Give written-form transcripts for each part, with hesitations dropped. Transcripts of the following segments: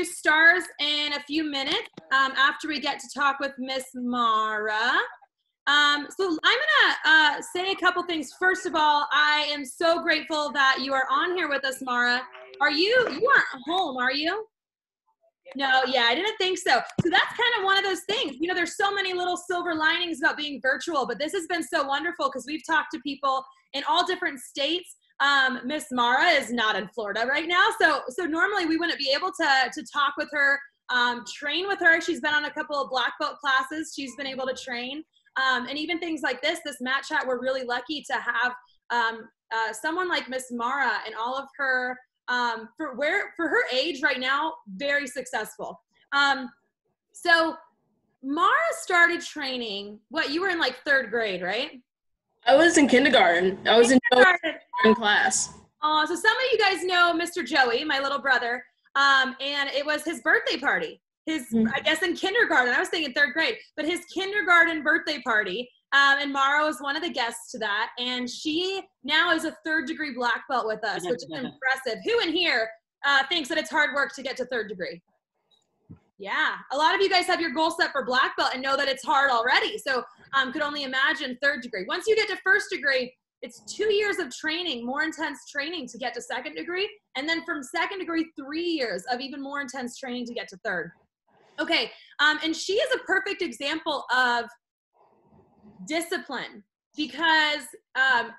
stars in a few minutes after we get to talk with Miss Mara. So I'm gonna say a couple things. First of all, I am so grateful that you are on here with us, Mara. You aren't home, are you? No, yeah, I didn't think so. So that's kind of one of those things. You know, there's so many little silver linings about being virtual, but this has been so wonderful because we've talked to people in all different states. Miss Mara is not in Florida right now, so normally we wouldn't be able to talk with her, train with her. She's been on a couple of black belt classes. She's been able to train, and even things like this mat chat. We're really lucky to have someone like Miss Mara and all of her. For her age right now, very successful. So Mara started training, you were in like 3rd grade, right? I was in kindergarten. I was in kindergarten class. So some of you guys know Mr. Joey, my little brother, and it was his birthday party. I guess in kindergarten, I was thinking 3rd grade, but his kindergarten birthday party. And Mara was one of the guests to that. And she now is a 3rd degree black belt with us, which is impressive. Who in here thinks that it's hard work to get to 3rd degree? Yeah, a lot of you guys have your goal set for black belt and know that it's hard already. So could only imagine 3rd degree. Once you get to 1st degree, it's 2 years of training, more intense training to get to 2nd degree. And then from 2nd degree, 3 years of even more intense training to get to 3rd. Okay, and she is a perfect example of discipline because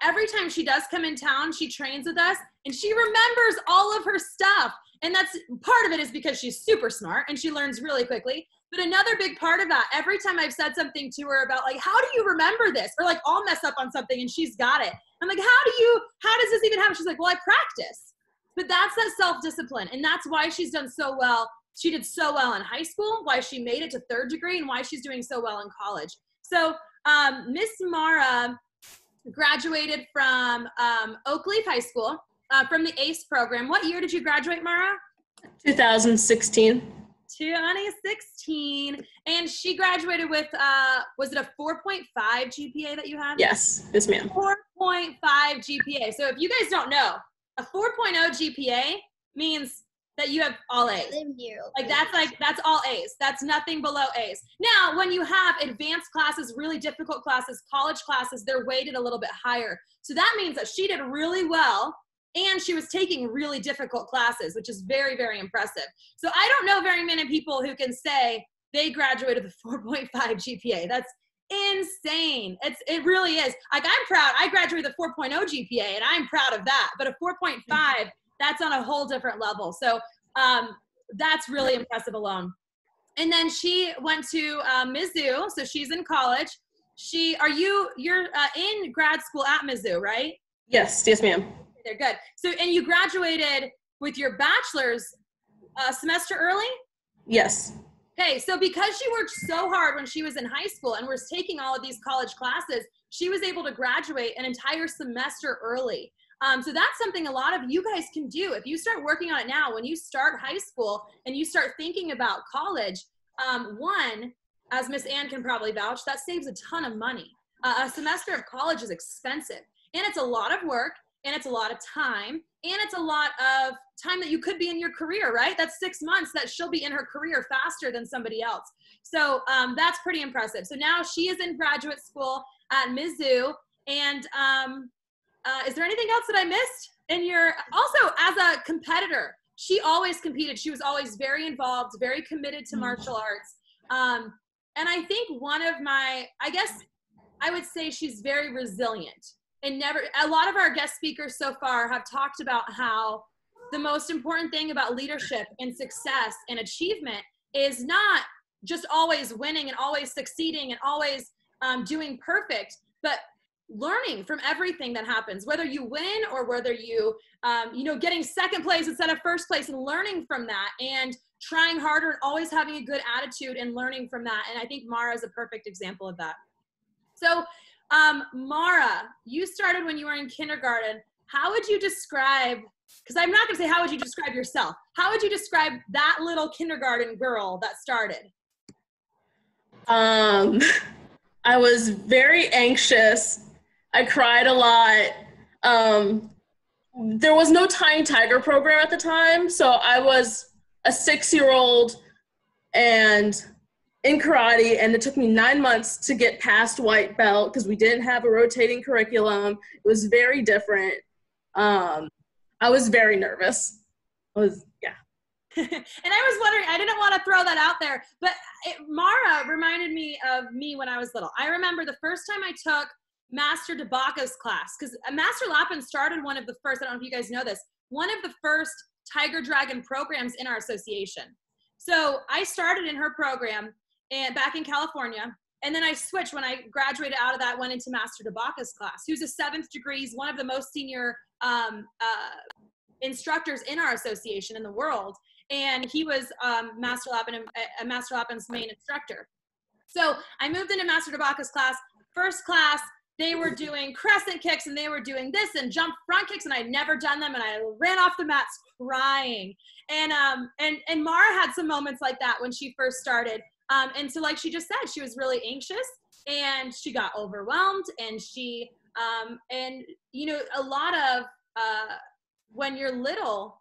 every time she does come in town, she trains with us and she remembers all of her stuff. And that's part of it is because she's super smart and she learns really quickly. But another big part of that, every time I've said something to her about like, how do you remember this? Or like I'll mess up on something and she's got it. I'm like, how does this even happen? She's like, well, I practice. But that's that self-discipline. And that's why she's done so well. She did so well in high school, why she made it to 3rd degree and why she's doing so well in college. So Miss Mara graduated from Oak Leaf High School from the ACE program. What year did you graduate, Mara? 2016. 2016. And she graduated with, was it a 4.5 GPA that you had? Yes, ma'am. 4.5 GPA. So if you guys don't know, a 4.0 GPA means that you have all A's. That's all A's. That's nothing below A's. Now, when you have advanced classes, really difficult classes, college classes, they're weighted a little bit higher. So that means that she did really well and she was taking really difficult classes, which is very, very impressive. So I don't know very many people who can say they graduated with 4.5 GPA. That's insane. It really is. Like I'm proud. I graduated with a 4.0 GPA and I'm proud of that. But a 4.5, that's on a whole different level. So that's really impressive alone. And then she went to Mizzou, so she's in college. You're in grad school at Mizzou, right? Yes, ma'am. They're good. So, and you graduated with your bachelor's a semester early? Yes. Okay, so because she worked so hard when she was in high school and was taking all of these college classes, she was able to graduate an entire semester early. So that's something a lot of you guys can do. If you start working on it now, when you start high school and you start thinking about college, one, as Miss Ann can probably vouch, that saves a ton of money. A semester of college is expensive and it's a lot of work and it's a lot of time and it's a lot of time that you could be in your career, right? That's 6 months that she'll be in her career faster than somebody else. So that's pretty impressive. So now she is in graduate school at Mizzou. And is there anything else that I missed? Also as a competitor, she always competed. She was always very involved, very committed to martial arts. And I think I guess I would say she's very resilient. And a lot of our guest speakers so far have talked about how the most important thing about leadership and success and achievement is not just always winning and always succeeding and always doing perfect, but learning from everything that happens, whether you win or whether you, getting 2nd place instead of 1st place and learning from that and trying harder and always having a good attitude and learning from that. And I think Mara is a perfect example of that. So Mara, you started when you were in kindergarten. How would you describe, because I'm not going to say how would you describe yourself, how would you describe that little kindergarten girl that started? I was very anxious. I cried a lot. There was no Tying Tiger program at the time, so I was a 6-year-old and in karate, and it took me 9 months to get past white belt because we didn't have a rotating curriculum. It was very different. I was very nervous. Yeah. And I was wondering, I didn't want to throw that out there, but Mara reminded me of me when I was little. I remember the first time I took Master DeBacca's class, because Master Lappin started one of the first, I don't know if you guys know this, one of the first Tiger Dragon programs in our association. So I started in her program and back in California, and then I switched when I graduated out of that, went into Master DeBacca's class, who's a 7th degree, he's one of the most senior instructors in our association in the world. And he was Master Lappin's main instructor. So I moved into Master DeBacca's class. First class, they were doing crescent kicks and they were doing this and jump front kicks, and I'd never done them, and I ran off the mats crying. And Mara had some moments like that when she first started. And so like she just said, she was really anxious and she got overwhelmed, and she and you know, a lot of when you're little,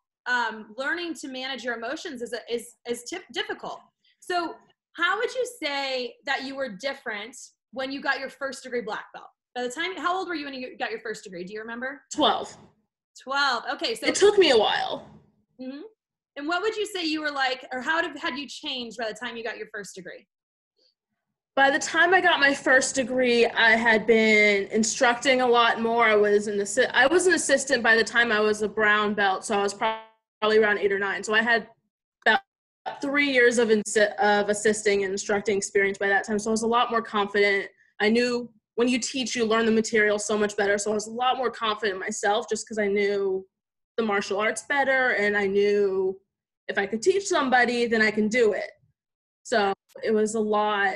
learning to manage your emotions is difficult. So how would you say that you were different when you got your first degree black belt? By the time, how old were you when you got your first degree? Do you remember? 12. 12. Okay. So it took me a while. Mm-hmm. And what would you say you were like, or how had you changed by the time you got your first degree? By the time I got my first degree, I had been instructing a lot more. I was an assistant by the time I was a brown belt, so I was probably around 8 or 9. So I had about 3 years of assisting and instructing experience by that time. So I was a lot more confident. I knew when you teach, you learn the material so much better. So I was a lot more confident in myself just because I knew the martial arts better, and I knew if I could teach somebody, then I can do it. So it was a lot.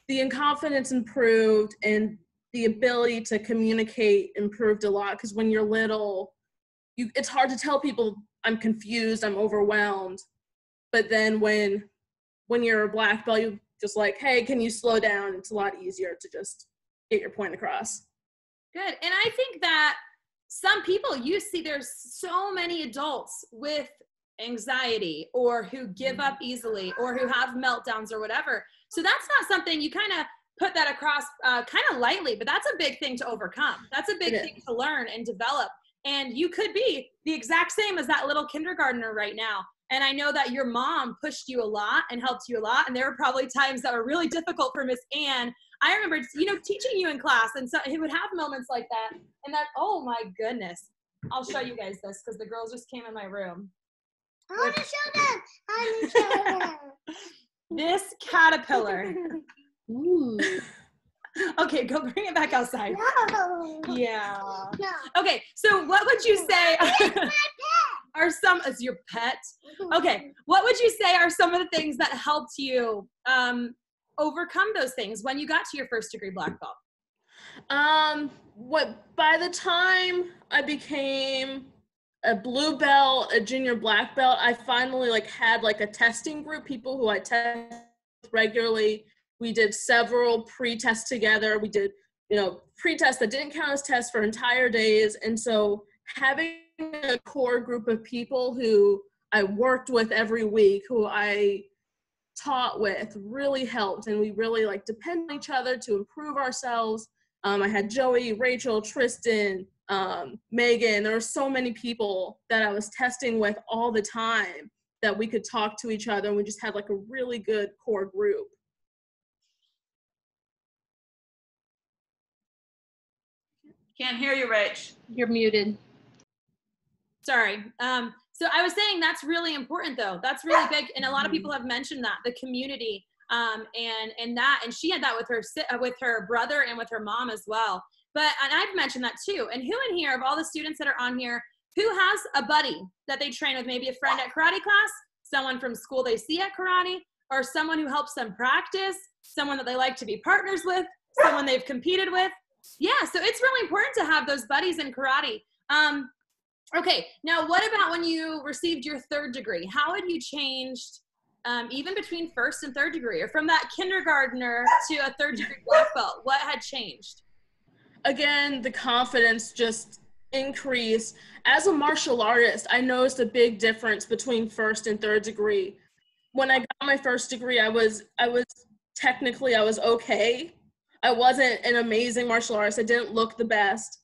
The confidence improved, and the ability to communicate improved a lot, because when you're little, it's hard to tell people I'm confused, I'm overwhelmed. But then when you're a black belt, you just like, hey, can you slow down? It's a lot easier to just get your point across. Good. And I think that some people, you see, there's so many adults with anxiety or who give up easily or who have meltdowns or whatever. So that's not something you kind of put that across kind of lightly, but that's a big thing to overcome. That's a big thing to learn and develop. And you could be the exact same as that little kindergartner right now. And I know that your mom pushed you a lot and helped you a lot. And there were probably times that were really difficult for Miss Ann. I remember, teaching you in class, and so he would have moments like that. And that, oh my goodness. I'll show you guys this because the girls just came in my room. I want to show them. This caterpillar. Ooh. Okay, go bring it back outside. No. Yeah. No. Okay, so what would you say It's my pet. are some, as your pet? Okay, what would you say are some of the things that helped you overcome those things when you got to your first degree black belt? By the time I became a blue belt, a junior black belt, I finally had a testing group, people who I test regularly. We did several pre-tests together. We did, pre-tests that didn't count as tests for entire days. And so having a core group of people who I worked with every week, who I taught with, really helped. And we really depend on each other to improve ourselves. I had Joey, Rachel, Tristan, Megan. There were so many people that I was testing with all the time that we could talk to each other, and we just had a really good core group. Can't hear you, Rach. You're muted. Sorry. So I was saying that's really important though. That's really big. And a lot of people have mentioned that, the community, and she had that with her brother and with her mom as well. And I've mentioned that too. And who in here, of all the students that are on here, who has a buddy that they train with, maybe a friend at karate class, someone from school they see at karate, or someone who helps them practice, someone that they like to be partners with, someone they've competed with? Yeah, so it's really important to have those buddies in karate. Okay, now what about when you received your third degree? How had you changed even between first and third degree, or from that kindergartner to a third degree black belt? What had changed? Again, the confidence just increase. As a martial artist, I noticed a big difference between first and third degree. When I got my first degree, I was technically I was okay. I wasn't an amazing martial artist. I didn't look the best.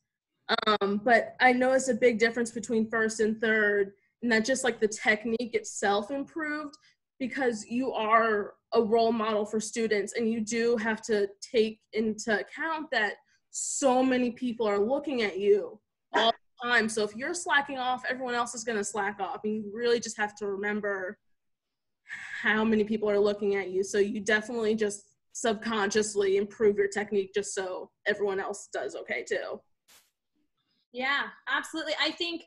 But I noticed a big difference between first and third, and that just like the technique itself improved, because you are a role model for students, and you do have to take into account that so many people are looking at you all the time. So if you're slacking off, everyone else is going to slack off, and you really just have to remember how many people are looking at you. So you definitely just subconsciously improve your technique just so everyone else does okay too. Yeah, absolutely. I think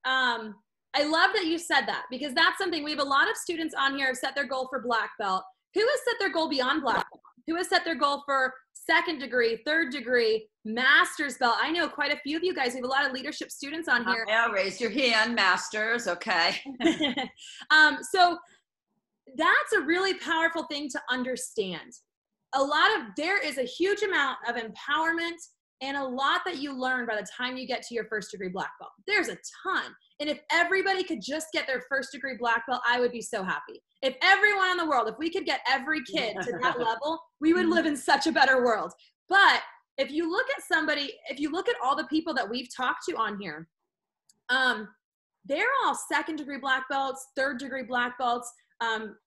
I love that you said that, because that's something we have a lot of students on here have set their goal for black belt. Who has set their goal beyond black belt? Who has set their goal for second degree, third degree, master's belt? I know quite a few of you guys. We have a lot of leadership students on here. Yeah, raise your hand, masters. Okay. So that's a really powerful thing to understand. There is a huge amount of empowerment and a lot that you learn by the time you get to your first degree black belt. There's a ton. And if everybody could just get their first degree black belt, I would be so happy. If everyone in the world, if we could get every kid to that level, we would live in such a better world. But if you look at if you look at all the people that we've talked to on here, they're all second degree black belts, third degree black belts,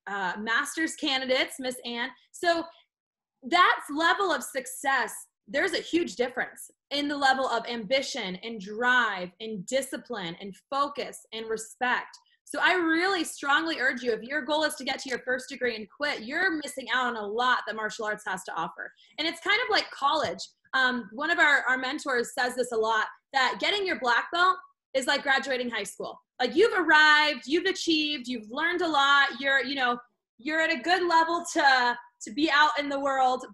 master's candidates, Miss Ann. So that level of success, there's a huge difference in the level of ambition and drive and discipline and focus and respect. So I really strongly urge you, if your goal is to get to your first degree and quit, you're missing out on a lot that martial arts has to offer. And it's kind of like college. One of our mentors says this a lot, that getting your black belt is like graduating high school. Like, you've arrived, you've achieved, you've learned a lot, you're at a good level to be out in the world.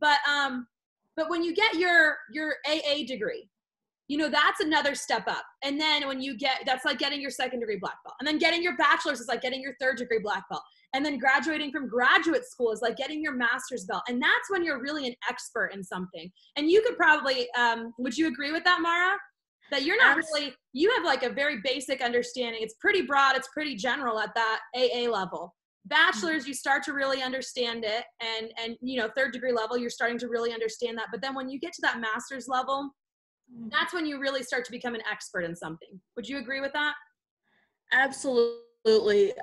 But when you get your AA degree, that's another step up. And then when that's like getting your second degree black belt. And then getting your bachelor's is like getting your third degree black belt. And then graduating from graduate school is like getting your master's belt. And that's when you're really an expert in something. And you could probably, would you agree with that, Mara? That you're not really, you have like a very basic understanding. It's pretty broad, it's pretty general at that AA level. Bachelor's, you start to really understand it, and third degree level, you're starting to really understand that. But then when you get to that master's level, that's when you really start to become an expert in something. Would you agree with that? Absolutely.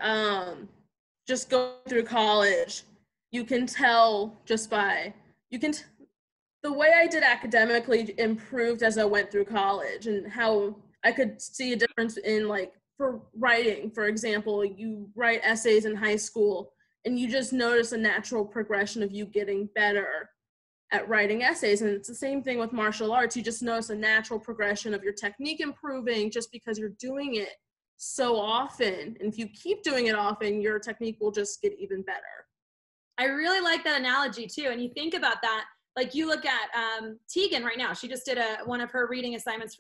Just going through college, you can tell just by, the way I did academically improved as I went through college, and how I could see a difference in, like, for writing, for example, you write essays in high school and you just notice a natural progression of you getting better at writing essays. And it's the same thing with martial arts. You just notice a natural progression of your technique improving just because you're doing it so often. And if you keep doing it often, your technique will just get even better. I really like that analogy too. And you think about that, like you look at Tegan right now. She just did one of her writing assignments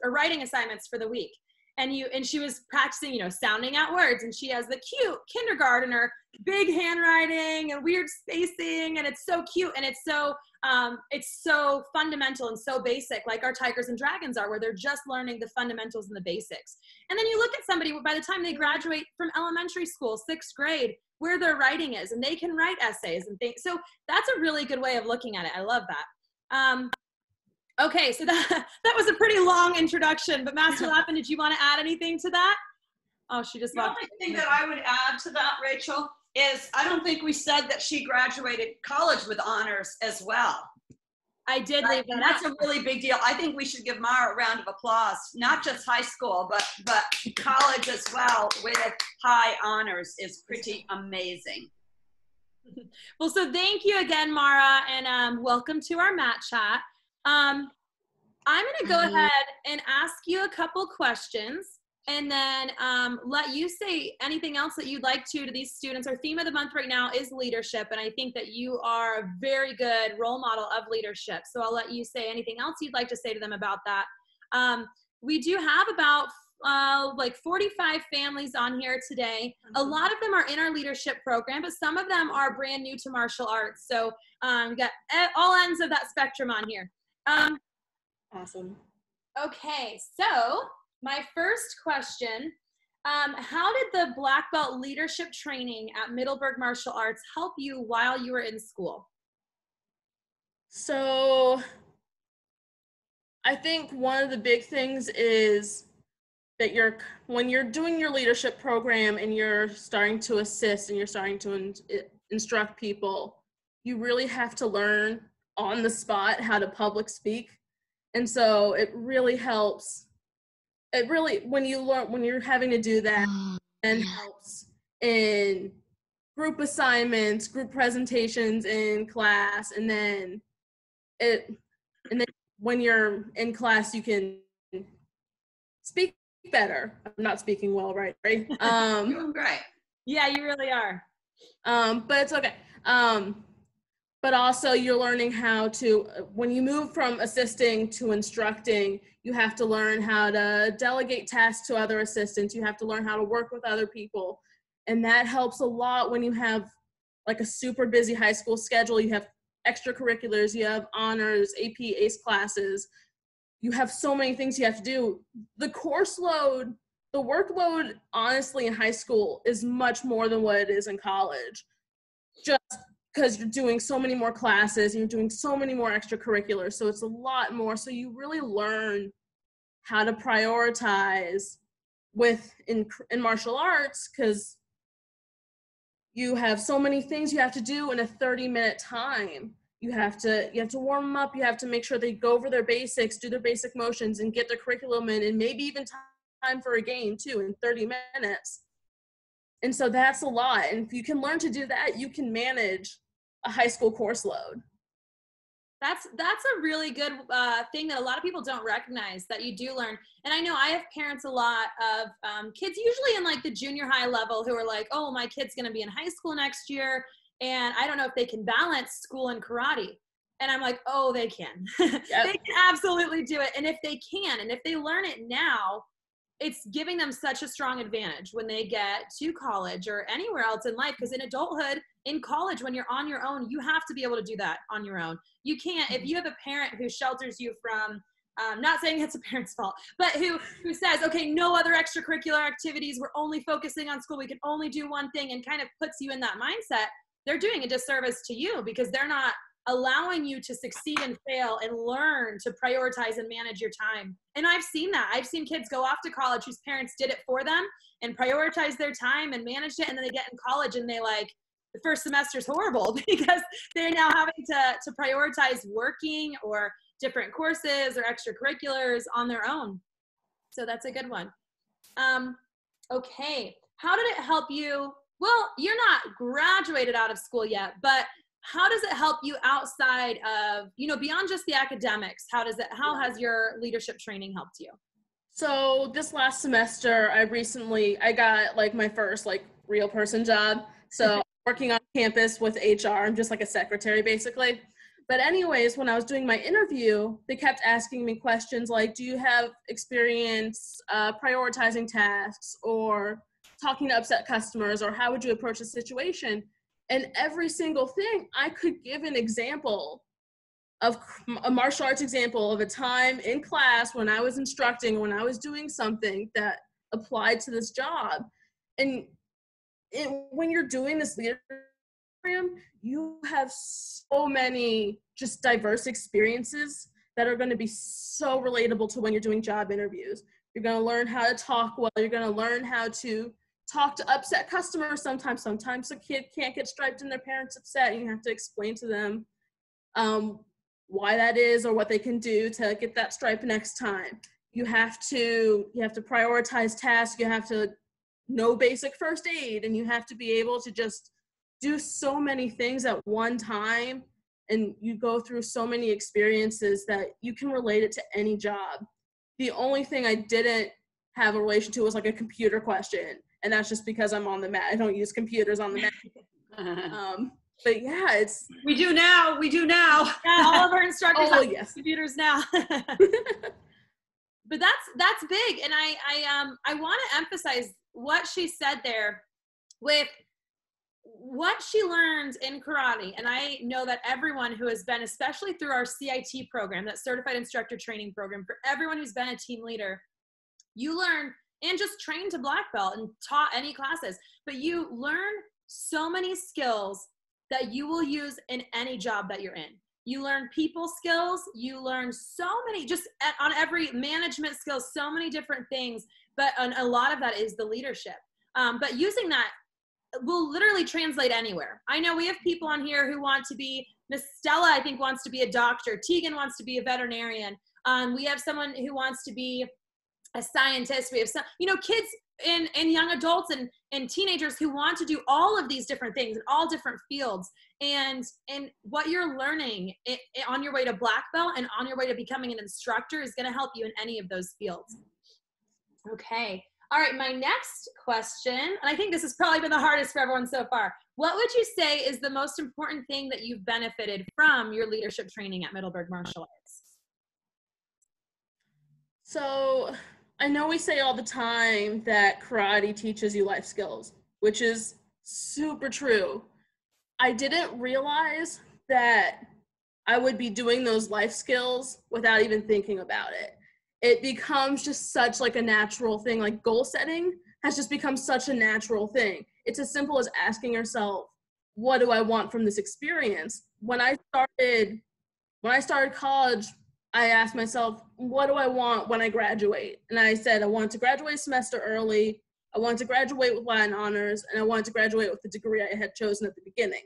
for the week. And she was practicing, sounding out words, and she has the cute kindergartner, big handwriting and weird spacing, and it's so cute, and it's so fundamental and so basic, like our Tigers and Dragons are, where they're just learning the fundamentals and the basics. And then you look at somebody, by the time they graduate from elementary school, 6th grade, where their writing is, and they can write essays and things. So that's a really good way of looking at it. I love that. Okay, so that was a pretty long introduction, but Master Lappin, did you want to add anything to that? Oh, she just left. The only thing that I would add to that, Rachel, is I don't think we said that she graduated college with honors as well. I did leave that. That's a really big deal. I think we should give Mara a round of applause, not just high school, but college as well with high honors is pretty amazing. Well, so thank you again, Mara, and welcome to our mat chat. I'm going to go ahead and ask you a couple questions, and then let you say anything else that you'd like to these students. Our theme of the month right now is leadership, and I think that you are a very good role model of leadership. So I'll let you say anything else you'd like to say to them about that. We do have about like 45 families on here today. A lot of them are in our leadership program, but some of them are brand new to martial arts. So we got all ends of that spectrum on here. Awesome. Okay, so My first question, how did the black belt leadership training at Middleburg Martial Arts help you while you were in school? So I think one of the big things is that when you're doing your leadership program and you're starting to assist and you're starting to instruct people, you really have to learn on the spot how to public speak. And so it really helps. It really, when you're having to do that, and helps in group assignments, group presentations in class, and then when you're in class, you can speak better. I'm not speaking well, right? Doing great. Yeah, you really are. But it's okay. But also you're learning how to, when you move from assisting to instructing, you have to learn how to delegate tasks to other assistants. You have to learn how to work with other people. And that helps a lot when you have like a super busy high school schedule. You have extracurriculars, you have honors, AP, ACE classes. You have so many things you have to do. The course load, the workload, honestly, in high school is much more than what it is in college. Just because you're doing so many more classes and you're doing so many more extracurriculars. So it's a lot more. So you really learn how to prioritize in martial arts, because you have so many things you have to do in a 30-minute time. You have to warm them up. You have to make sure they go over their basics, do their basic motions, and get their curriculum in, and maybe even time for a game too in 30 minutes. And so that's a lot. And if you can learn to do that, you can manage a high school course load. That's a really good thing that a lot of people don't recognize, that you do learn. And I know I have parents a lot of kids, usually in like the junior high level, who are like, oh, my kid's going to be in high school next year, and I don't know if they can balance school and karate. And I'm like, oh, they can. Yep. They can absolutely do it. And if they can, and if they learn it now, it's giving them such a strong advantage when they get to college or anywhere else in life. Because in adulthood, in college, when you're on your own, you have to be able to do that on your own. You can't, if you have a parent who shelters you from, not saying it's a parent's fault, but who says, okay, no other extracurricular activities, we're only focusing on school, we can only do one thing, and kind of puts you in that mindset, they're doing a disservice to you, because they're not allowing you to succeed and fail and learn to prioritize and manage your time. And I've seen that. I've seen kids go off to college whose parents did it for them and prioritized their time and managed it, and then they get in college and they like, the first semester is horrible because they're now having to prioritize working or different courses or extracurriculars on their own. So that's a good one. Okay, how did it help you? Well, you're not graduated out of school yet, but how does it help you outside of, beyond just the academics? How has your leadership training helped you? So this last semester, I got like my first like real person job. So working on campus with HR, I'm just like a secretary basically. But anyways, when I was doing my interview, they kept asking me questions like, do you have experience prioritizing tasks, or talking to upset customers, or how would you approach a situation? And every single thing, I could give an example of a martial arts example of a time in class when I was instructing, when I was doing something that applied to this job. And when you're doing this leadership program, you have so many just diverse experiences that are going to be so relatable to when you're doing job interviews. You're going to learn how to talk well. You're going to learn how to talk to upset customers. Sometimes a kid can't get striped and their parents upset, and you have to explain to them why that is, or what they can do to get that stripe next time. You have to prioritize tasks. You have to know basic first aid, and you have to be able to just do so many things at one time, and you go through so many experiences that you can relate it to any job. The only thing I didn't have a relation to was like a computer question, and that's just because I'm on the mat. I don't use computers on the mat. But yeah, we do now. Yeah, all of our instructors have computers now. But that's big, and I want to emphasize what she said there with what she learned in karate. And I know that everyone who has been, especially through our CIT program, that Certified Instructor Training Program, for everyone who's been a team leader, You learn, and just trained to black belt and taught any classes, but you learn so many skills that you will use in any job that you're in. You learn people skills, you learn so many, just on every management skills, so many different things, but a lot of that is the leadership. But using that will literally translate anywhere. I know we have people on here who want to be, Miss Stella, I think, wants to be a doctor. Tegan wants to be a veterinarian. We have someone who wants to be a scientist. We have some, kids and young adults and teenagers who want to do all of these different things in all different fields. And what you're learning on your way to black belt and on your way to becoming an instructor is going to help you in any of those fields. Okay. All right. My next question, and I think this has probably been the hardest for everyone so far. What would you say is the most important thing that you've benefited from your leadership training at Middleburg Martial Arts? So I know we say all the time that karate teaches you life skills, which is super true. I didn't realize that I would be doing those life skills without even thinking about it. It becomes just such like a natural thing. Like goal setting has just become such a natural thing. It's as simple as asking yourself, what do I want from this experience? When I started college, I asked myself, what do I want when I graduate? And I said, I want to graduate a semester early. I want to graduate with Latin honors, and I wanted to graduate with the degree I had chosen at the beginning.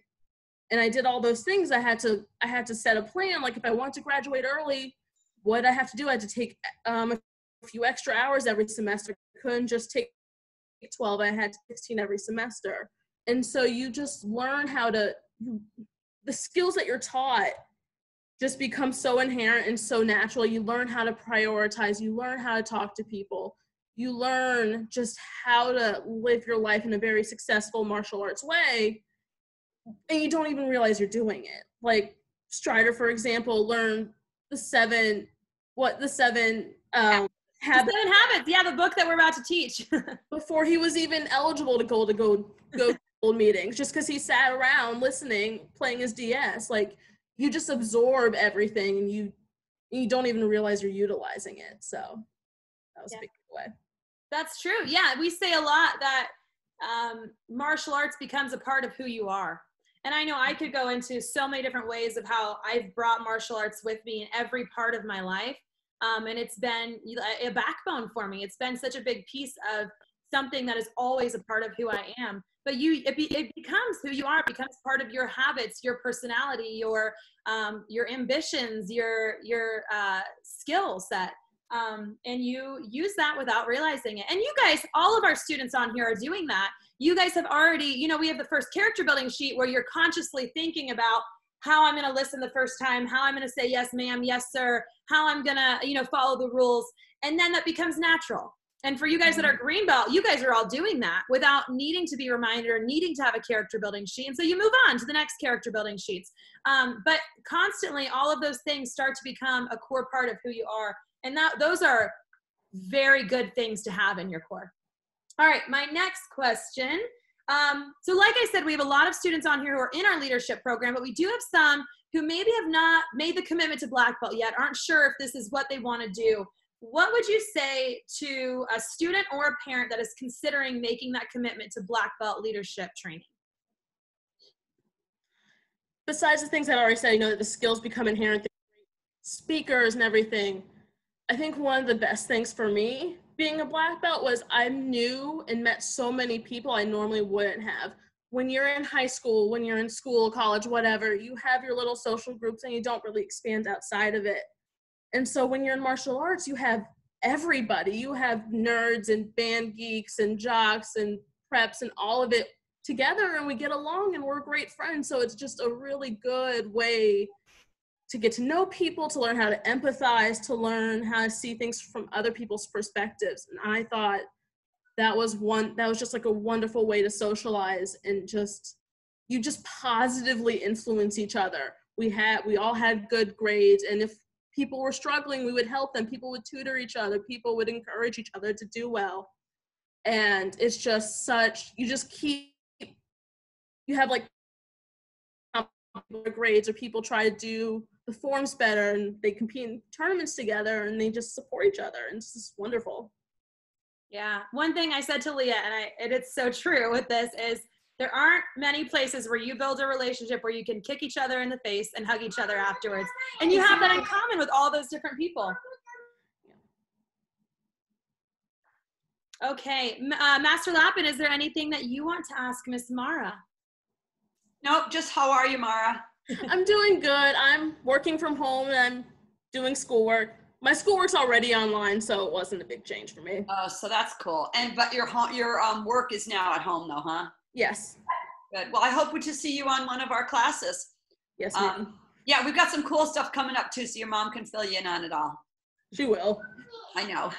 And I did all those things. I had to set a plan. Like if I want to graduate early, what I have to do, I had to take a few extra hours every semester. I couldn't just take 12. I had 16 every semester. And so you just learn the skills that you're taught just become so inherent and so natural. You learn how to prioritize. You learn how to talk to people. You learn just how to live your life in a very successful martial arts way, and you don't even realize you're doing it. Like Strider, for example, learned the seven habits. The 7 habits. Yeah, the book that we're about to teach. Before he was even eligible to go to gold meetings, just because he sat around listening, playing his DS. Like you just absorb everything, and you don't even realize you're utilizing it. So that was a big way. That's true. Yeah, we say a lot that martial arts becomes a part of who you are. And I know I could go into so many different ways of how I've brought martial arts with me in every part of my life. And it's been a backbone for me. It's been such a big piece of something that is always a part of who I am. But it becomes who you are. It becomes part of your habits, your personality, your ambitions, your skill set. And you use that without realizing it. And you guys, all of our students on here are doing that. You guys have already, we have the first character building sheet where you're consciously thinking about how I'm going to listen the first time, how I'm going to say, yes, ma'am, yes, sir, how I'm going to, follow the rules. And then that becomes natural. And for you guys that are green belt, you guys are all doing that without needing to be reminded or needing to have a character building sheet. And so you move on to the next character building sheets. But constantly, all of those things start to become a core part of who you are. And those are very good things to have in your core. All right, my next question. So like I said, we have a lot of students on here who are in our leadership program, but we do have some who maybe have not made the commitment to black belt yet, aren't sure if this is what they want to do. What would you say to a student or a parent that is considering making that commitment to black belt leadership training? Besides the things I've already said, that the skills become inherent, speakers and everything, I think one of the best things for me being a black belt was I knew and met so many people I normally wouldn't have. When you're in high school, when you're in school, college, whatever, you have your little social groups and you don't really expand outside of it. And so when you're in martial arts, you have everybody. You have nerds and band geeks and jocks and preps and all of it together, and we get along and we're great friends. So it's just a really good way to get to know people, to learn how to empathize, to learn how to see things from other people's perspectives. And I thought that was just like a wonderful way to socialize, and you just positively influence each other. We all had good grades, and if people were struggling, we would help them. People would tutor each other. People would encourage each other to do well. And it's just you have like grades, or people try to do the forms better, and they compete in tournaments together, and they just support each other, and it's just wonderful. Yeah. One thing I said to Leah, and it's so true with this, is there aren't many places where you build a relationship where you can kick each other in the face and hug each other afterwards. And you have that in common with all those different people. Okay. Master Lappin, is there anything that you want to ask Miss Mara? Nope, just how are you, Mara? I'm doing good. I'm working from home and I'm doing schoolwork. My schoolwork's already online, so it wasn't a big change for me. Oh, so that's cool. But your work is now at home though, huh? Yes. Good. Well, I hope to see you on one of our classes. Yes, ma'am. Yeah, we've got some cool stuff coming up too, so your mom can fill you in on it all. She will. I know.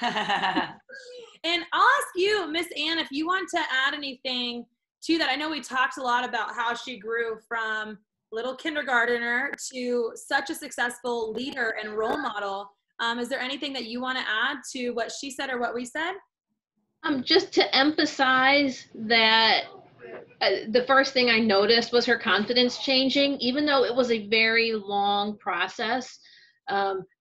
And I'll ask you, Miss Ann, if you want to add anything to that. I know we talked a lot about how she grew from little kindergartner to such a successful leader and role model. Is there anything that you want to add to what she said or what we said? Just to emphasize that the first thing I noticed was her confidence changing, even though it was a very long process.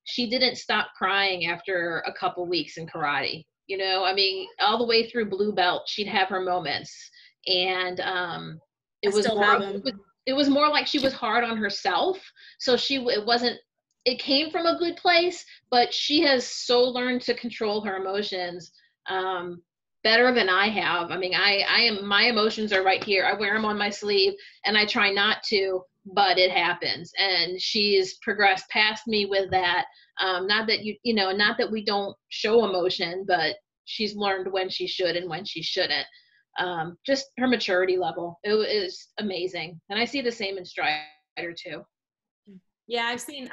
She didn't stop crying after a couple weeks in karate. You know, I mean, all the way through blue belt, she'd have her moments, and it was more like she was hard on herself. So it came from a good place, but she has so learned to control her emotions better than I have. I mean, my emotions are right here. I wear them on my sleeve and I try not to, but it happens. And she's progressed past me with that. Not that we don't show emotion, but she's learned when she should and when she shouldn't. Just her maturity level, it is amazing. And I see the same in Strider too. Yeah, I've seen,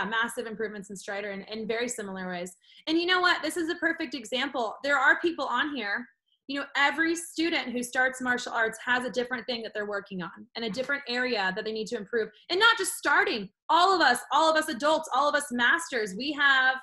massive improvements in Strider in very similar ways. And you know what? This is a perfect example. There are people on here, you know, every student who starts martial arts has a different thing that they're working on and a different area that they need to improve. And not just starting, all of us adults, all of us masters, we have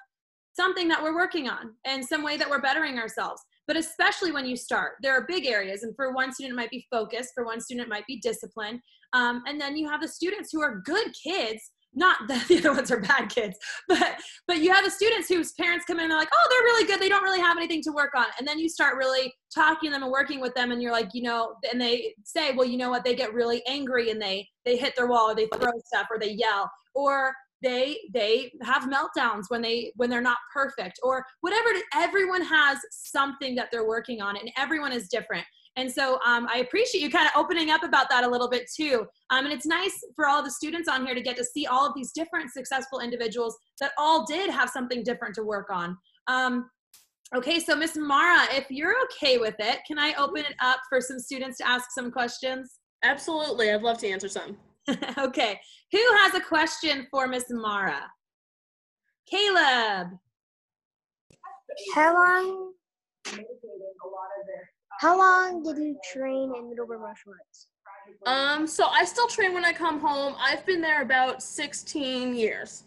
something that we're working on and some way that we're bettering ourselves. But especially when you start, there are big areas. And for one student, it might be focus. For one student, it might be discipline. And then you have the students who are good kids, not that the other ones are bad kids, but you have the students whose parents come in and they're like, oh, they're really good. They don't really have anything to work on. And then you start really talking to them and working with them. And you're like, you know, and they say, well, you know what? They get really angry and they hit their wall or they throw stuff or they yell or they have meltdowns when they're not perfect or whatever. Everyone has something that they're working on and everyone is different. And so I appreciate you kind of opening up about that a little bit too. And it's nice for all the students on here to get to see all of these different successful individuals that all did have something different to work on. Okay, so Miss Mara, if you're okay with it, can I open it up for some students to ask some questions? Absolutely, I'd love to answer some. Okay, who has a question for Miss Mara? Caleb. How long did you train in Middleburg martial arts? So I still train when I come home. I've been there about 16 years.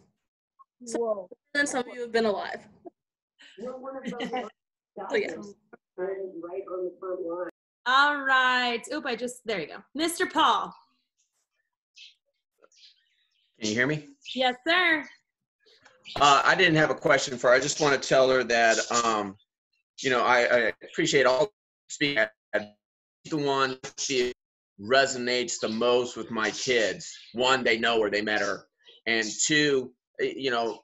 So Whoa. then some of you have been alive. So yes. All right. Oop, there you go. Mr. Paul. Can you hear me? Yes, sir. I didn't have a question for her. I just want to tell her that, you know, I appreciate all speaking. The one she resonates the most with my kids. One, they know her, they met her. And two, you know,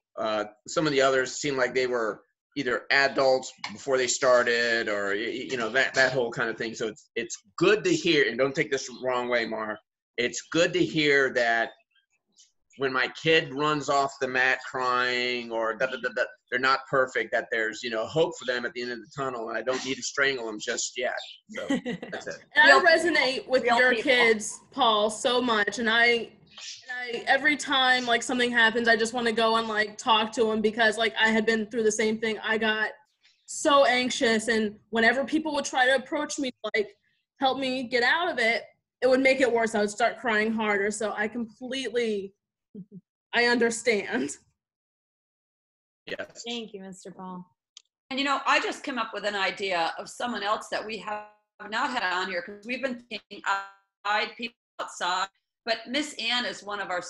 some of the others seem like they were either adults before they started or, you know, that whole kind of thing. So it's good to hear, and don't take this the wrong way, Mara. It's good to hear that when my kid runs off the mat crying or they're not perfect, that there's, you know, hope for them at the end of the tunnel, and I don't need to strangle them just yet. So that's it. And I resonate with your kids, Paul, so much. And I every time like something happens, I just want to go and like talk to them because like I had been through the same thing. I got so anxious, and whenever people would try to approach me, like help me get out of it, it would make it worse. I would start crying harder. So I understand. Yes. Thank you, Mr. Paul. And you know, I just came up with an idea of someone else that we have not had on here because we've been thinking outside, people outside. But Miss Ann is one of our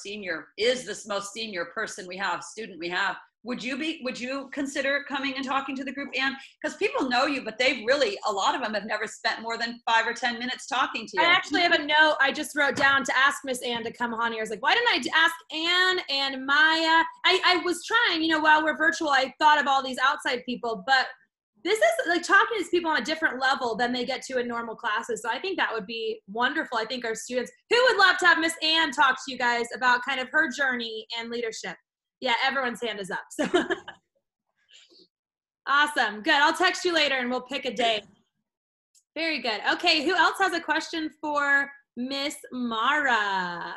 is this most senior person student we have. would you consider coming and talking to the group, Anne? Because people know you, but they've really, a lot of them have never spent more than 5 or 10 minutes talking to you. I actually have a note I just wrote down to ask Miss Anne to come on here. I was like, why didn't I ask Anne and Maya? I was trying, you know, while we're virtual, I thought of all these outside people, but this is like talking to these people on a different level than they get to in normal classes. So I think that would be wonderful. I think our students, who would love to have Miss Anne talk to you guys about kind of her journey and leadership? Yeah, everyone's hand is up. So awesome. Good. I'll text you later and we'll pick a day. Very good. Okay, who else has a question for Miss Mara?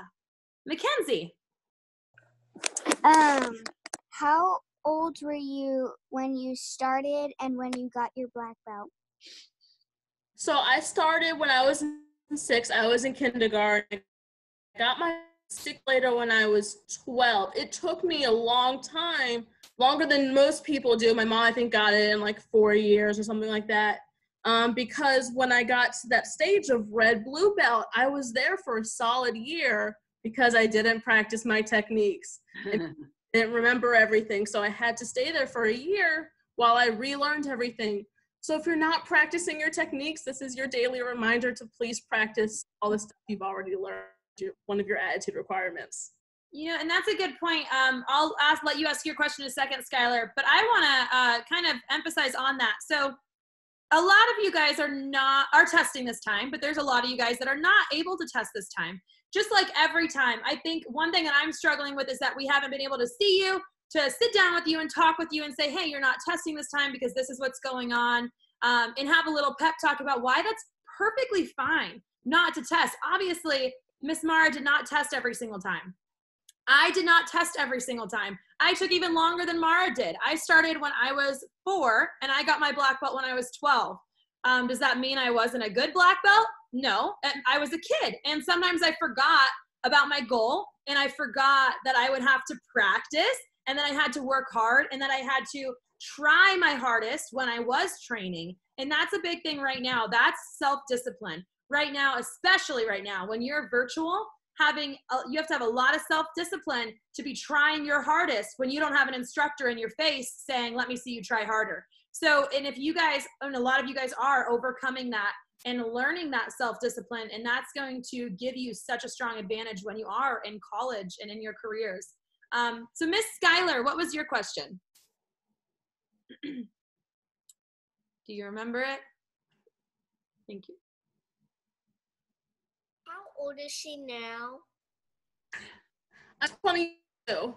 Mackenzie. How old were you when you started and when you got your black belt? So I started when I was in 6th. I was in kindergarten. I got my stick later when I was 12. It took me a long time, longer than most people do. My mom, I think, got it in like 4 years or something like that. Because when I got to that stage of red blue belt, I was there for a solid year because I didn't practice my techniques and didn't remember everything. So I had to stay there for a year while I relearned everything. So if you're not practicing your techniques, this is your daily reminder to please practice all the stuff you've already learned, one of your attitude requirements. You know, and that's a good point. I'll let you ask your question in a second, Skylar, but I want to kind of emphasize on that. So a lot of you guys are testing this time, but there's a lot of you guys that are not able to test this time. Just like every time, I think one thing that I'm struggling with is that we haven't been able to see you, to sit down with you and talk with you and say, hey, you're not testing this time because this is what's going on, and have a little pep talk about why that's perfectly fine not to test. Obviously, Miss Mara did not test every single time. I did not test every single time. I took even longer than Mara did. I started when I was 4 and I got my black belt when I was 12. Does that mean I wasn't a good black belt? No, I was a kid. And sometimes I forgot about my goal and I forgot that I would have to practice and that I had to work hard and that I had to try my hardest when I was training. And that's a big thing right now. That's self-discipline. Right now, especially right now, when you're virtual, you have to have a lot of self-discipline to be trying your hardest when you don't have an instructor in your face saying, let me see you try harder. So, and if you guys, and a lot of you guys are overcoming that and learning that self-discipline, and that's going to give you such a strong advantage when you are in college and in your careers. So Miss Skylar, what was your question? Do you remember it? Thank you. How old is she now? I'm 22. Can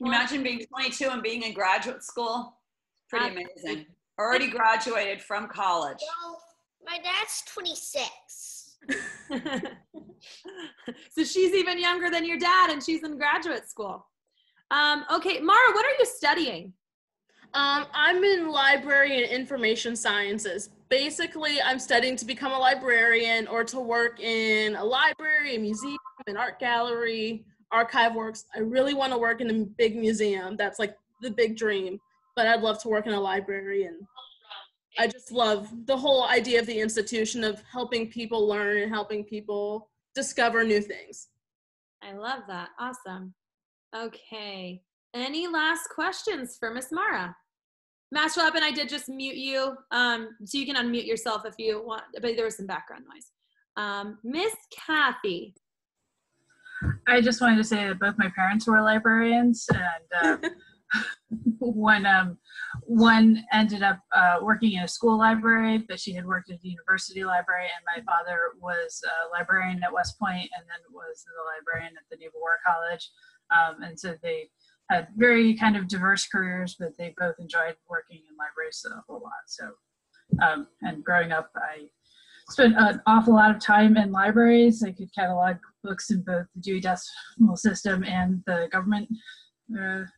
you imagine being 22 and being in graduate school? Pretty amazing. Already graduated from college. Well, my dad's 26. So she's even younger than your dad and she's in graduate school. Okay, Mara, what are you studying? I'm in library and information sciences. Basically, I'm studying to become a librarian or to work in a library, a museum, an art gallery, archive works. I really want to work in a big museum. That's like the big dream. But I'd love to work in a library, and I just love the whole idea of the institution of helping people learn and helping people discover new things. I love that. Awesome. Okay. Any last questions for Miss Mara? Master Lab, and I did just mute you, so you can unmute yourself if you want, but there was some background noise. Miss Kathy. I just wanted to say that both my parents were librarians, and one ended up working in a school library, but she had worked at the university library, and my father was a librarian at West Point and then was the librarian at the Naval War College. And so they had very kind of diverse careers, but they both enjoyed working in libraries a whole lot. So, and growing up, I spent an awful lot of time in libraries. I could catalog books in both the Dewey Decimal System and the government, the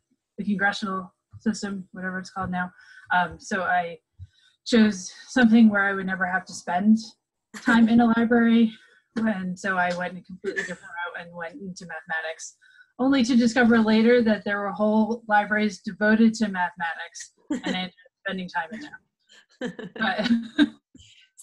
congressional system, whatever it's called now. So I chose something where I would never have to spend time in a library. And so I went a completely different route and went into mathematics, only to discover later that there were whole libraries devoted to mathematics, and I ended up spending time in there.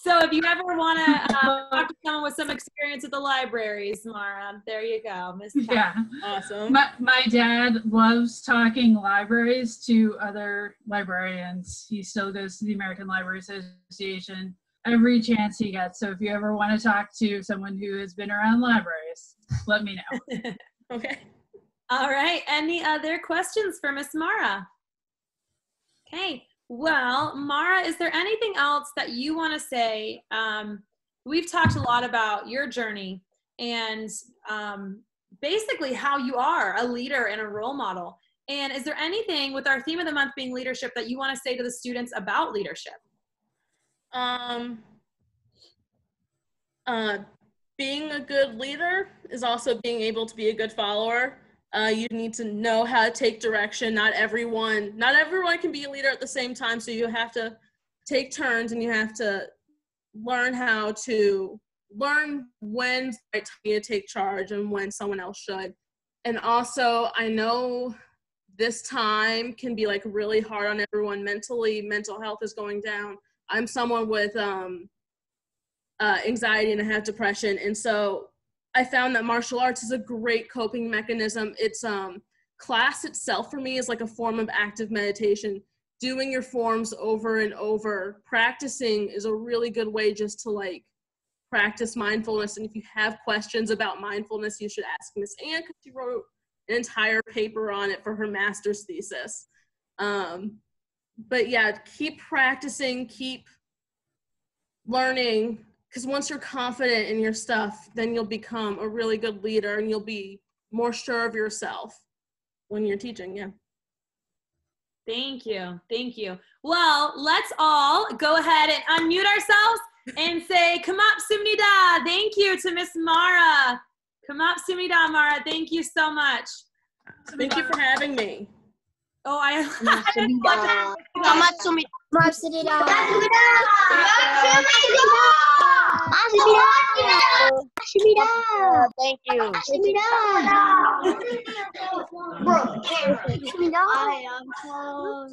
So if you ever want to talk to someone with some experience at the libraries, Mara, there you go, Miss. Yeah. Awesome. My dad loves talking libraries to other librarians. He still goes to the American Library Association every chance he gets. So if you ever want to talk to someone who has been around libraries, let me know. Okay. All right. Any other questions for Miss Mara? Okay. Well, Mara, is there anything else that you want to say? We've talked a lot about your journey and basically how you are a leader and a role model. And is there anything with our theme of the month being leadership that you want to say to the students about leadership? Being a good leader is also being able to be a good follower. You need to know how to take direction. Not everyone can be a leader at the same time, so you have to take turns and you have to learn when to take charge and when someone else should. And also, I know this time can be like really hard on everyone mentally. Mental health is going down. I'm someone with anxiety and I have depression, and so I found that martial arts is a great coping mechanism. It's class itself for me is like a form of active meditation. Doing your forms over and over, practicing is a really good way just to like practice mindfulness. And if you have questions about mindfulness, you should ask Miss Ann because she wrote an entire paper on it for her master's thesis. But yeah, keep practicing, keep learning, because once you're confident in your stuff, then you'll become a really good leader and you'll be more sure of yourself when you're teaching. Yeah. Thank you. Thank you. Well, let's all go ahead and unmute ourselves and say, "Kamapsumnida." Thank you to Miss Mara. Kamapsumnida, Mara. Thank you so much. Thank you for having me. Oh, I. Thank you. I am told.